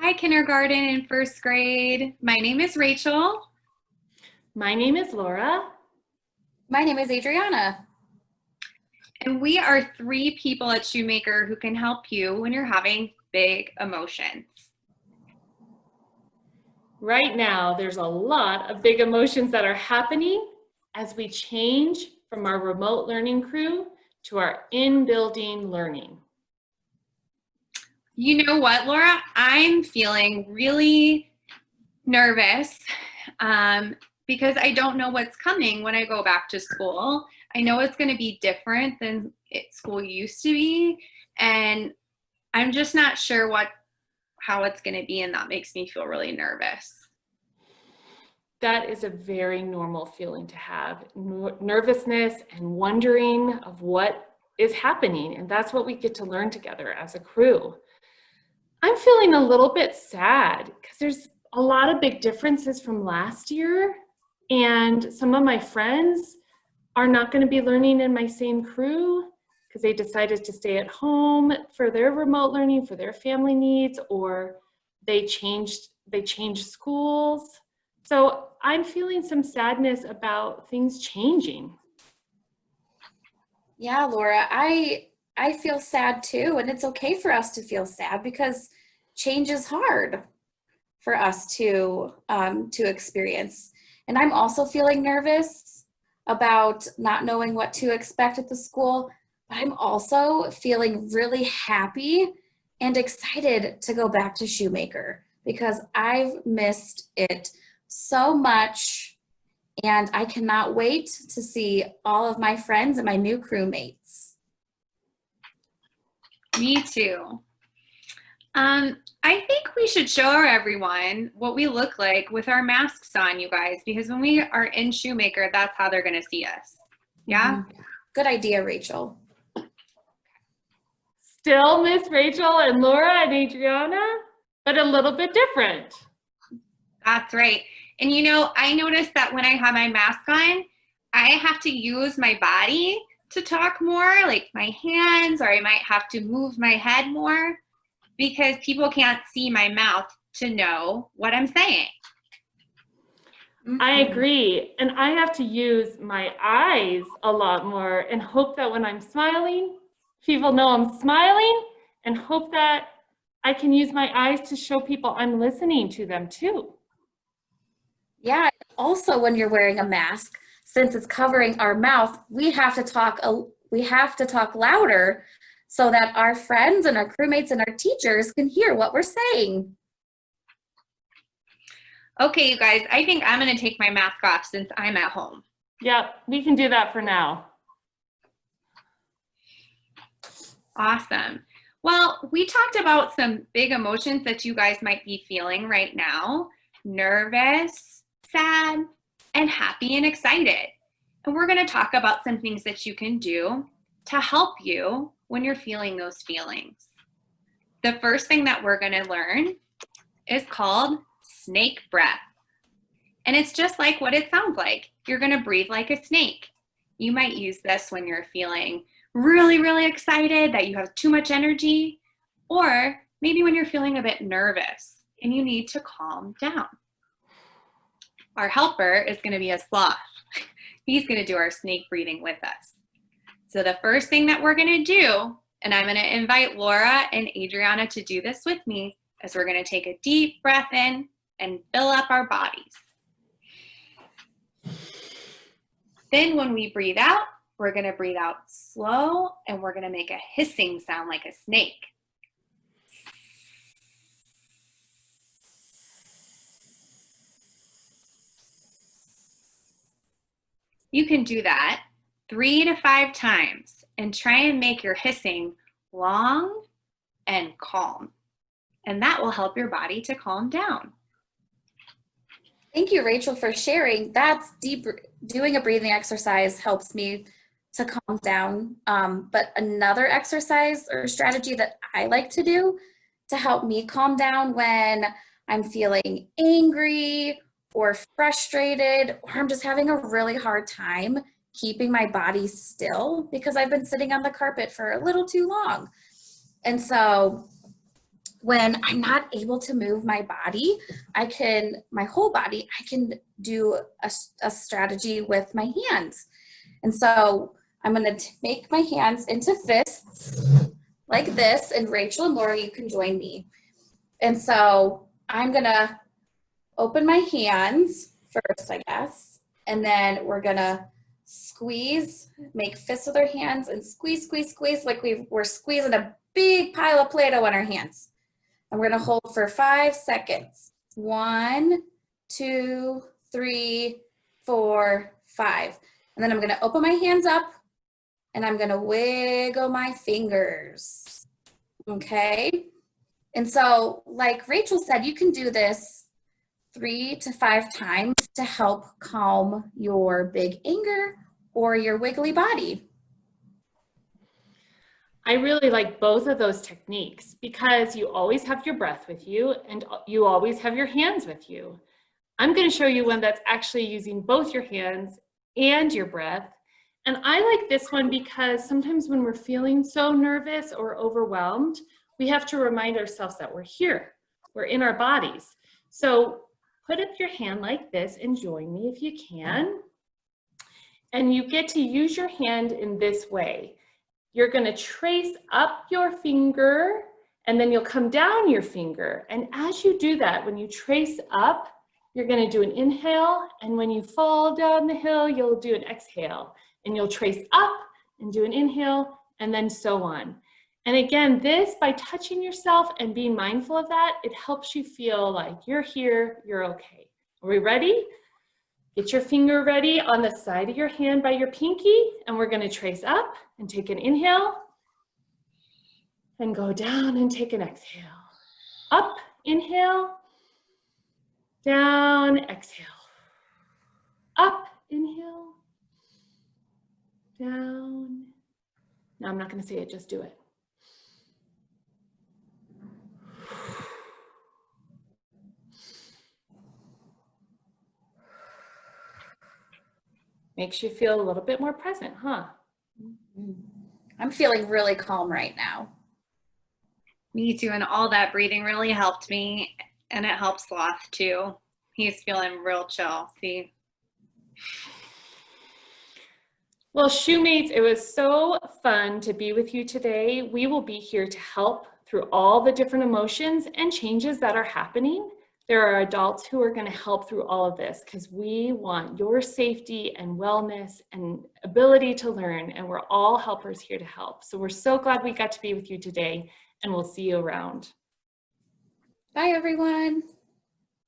Hi, kindergarten and first grade. My name is Rachel. My name is Laura. My name is Adriana. And we are three people at Shoemaker who can help you when you're having big emotions. Right now, there's a lot of big emotions that are happening as we change from our remote learning crew to our in-building learning. You know what, Laura? I'm feeling really nervous because I don't know what's coming when I go back to school. I know it's going to be different than school used to be, and I'm just not sure how it's going to be, and that makes me feel really nervous. That is a very normal feeling to have, nervousness and wondering of what is happening, and that's what we get to learn together as a crew. I'm feeling a little bit sad because there's a lot of big differences from last year, and some of my friends are not going to be learning in my same crew because they decided to stay at home for their remote learning, for their family needs, or they changed schools. So I'm feeling some sadness about things changing. Yeah, Laura, I feel sad too, and it's okay for us to feel sad because change is hard for us to experience. And I'm also feeling nervous about not knowing what to expect at the school, but I'm also feeling really happy and excited to go back to Shoemaker because I've missed it so much, and I cannot wait to see all of my friends and my new crewmates. Me too. I think we should show everyone what we look like with our masks on, you guys, because when we are in Shoemaker, that's how they're going to see us. Yeah? Mm-hmm. Good idea, Rachel. Still Miss Rachel and Laura and Adriana, but a little bit different. That's right. And you know, I noticed that when I have my mask on, I have to use my body to talk more, like my hands, or I might have to move my head more because people can't see my mouth to know what I'm saying. Mm-hmm. I agree. And I have to use my eyes a lot more and hope that when I'm smiling, people know I'm smiling, and hope that I can use my eyes to show people I'm listening to them too. Yeah, also when you're wearing a mask, since it's covering our mouth, we have to talk louder so that our friends and our crewmates and our teachers can hear what we're saying. Okay, you guys, I think I'm going to take my mask off since I'm at home. Yep, we can do that for now. Awesome. Well, we talked about some big emotions that you guys might be feeling right now: nervous, sad, and happy and excited. And we're going to talk about some things that you can do to help you when you're feeling those feelings. The first thing that we're going to learn is called snake breath. And it's just like what it sounds like. You're going to breathe like a snake. You might use this when you're feeling really, really excited that you have too much energy, or maybe when you're feeling a bit nervous and you need to calm down. Our helper is going to be a sloth. He's going to do our snake breathing with us. So the first thing that we're going to do, and I'm going to invite Laura and Adriana to do this with me, is we're going to take a deep breath in and fill up our bodies. Then when we breathe out, we're going to breathe out slow, and we're going to make a hissing sound like a snake. You can do that 3 to 5 times and try and make your hissing long and calm. And that will help your body to calm down. Thank you, Rachel, for sharing. That's deep. Doing a breathing exercise helps me to calm down. But another exercise or strategy that I like to do to help me calm down when I'm feeling angry or frustrated, or I'm just having a really hard time keeping my body still because I've been sitting on the carpet for a little too long. And so when I'm not able to move my body, my whole body, I can do a strategy with my hands. And so I'm going to make my hands into fists like this. And Rachel and Laura, you can join me. And so I'm going to open my hands first, I guess. And then we're going to squeeze, make fists with our hands and squeeze, squeeze, squeeze like we're squeezing a big pile of Play-Doh on our hands. And we're going to hold for 5 seconds. 1, 2, 3, 4, 5. And then I'm going to open my hands up and I'm going to wiggle my fingers. Okay? And so, like Rachel said, you can do this 3 to 5 times to help calm your big anger or your wiggly body. I really like both of those techniques because you always have your breath with you and you always have your hands with you. I'm going to show you one that's actually using both your hands and your breath. And I like this one because sometimes when we're feeling so nervous or overwhelmed, we have to remind ourselves that we're here, we're in our bodies. So put up your hand like this and join me if you can. And you get to use your hand in this way. You're going to trace up your finger and then you'll come down your finger. And as you do that, when you trace up, you're going to do an inhale. And when you fall down the hill, you'll do an exhale. And you'll trace up and do an inhale and then so on. And again, this, by touching yourself and being mindful of that, it helps you feel like you're here, you're okay. Are we ready? Get your finger ready on the side of your hand by your pinky, and we're going to trace up and take an inhale and go down and take an exhale. Up, inhale, down, exhale. Up, inhale, down. Now I'm not going to say it, just do it. Makes you feel a little bit more present, huh? I'm feeling really calm right now. Me too, and all that breathing really helped me, and it helps Sloth too. He's feeling real chill, see? Well, Shoemates, it was so fun to be with you today. We will be here to help through all the different emotions and changes that are happening. There are adults who are going to help through all of this because we want your safety and wellness and ability to learn, and we're all helpers here to help. So we're so glad we got to be with you today, and we'll see you around. Bye, everyone.